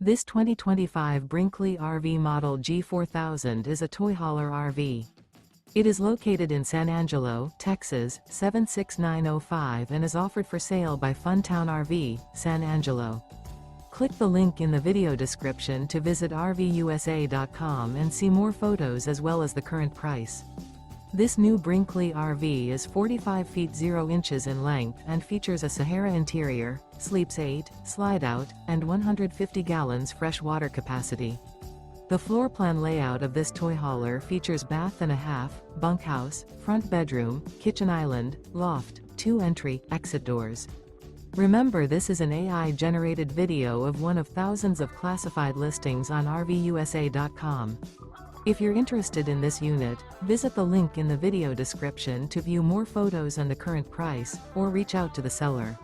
This 2025 Brinkley RV Model G 4000 is a toy hauler RV. It is located in San Angelo, Texas, 76905 and is offered for sale by Funtown RV, San Angelo. Click the link in the video description to visit RVUSA.com and see more photos as well as the current price. This new Brinkley RV is 45 feet 0 inches in length and features a SAHARA interior, sleeps 8, Slideout, and 150 gallons fresh water capacity. The floor plan layout of this toy hauler features bath and a half, bunkhouse, front bedroom, kitchen island, loft, 2 entry, exit doors. Remember, this is an AI-generated video of one of thousands of classified listings on RVUSA.com. If you're interested in this unit, visit the link in the video description to view more photos and the current price, or reach out to the seller.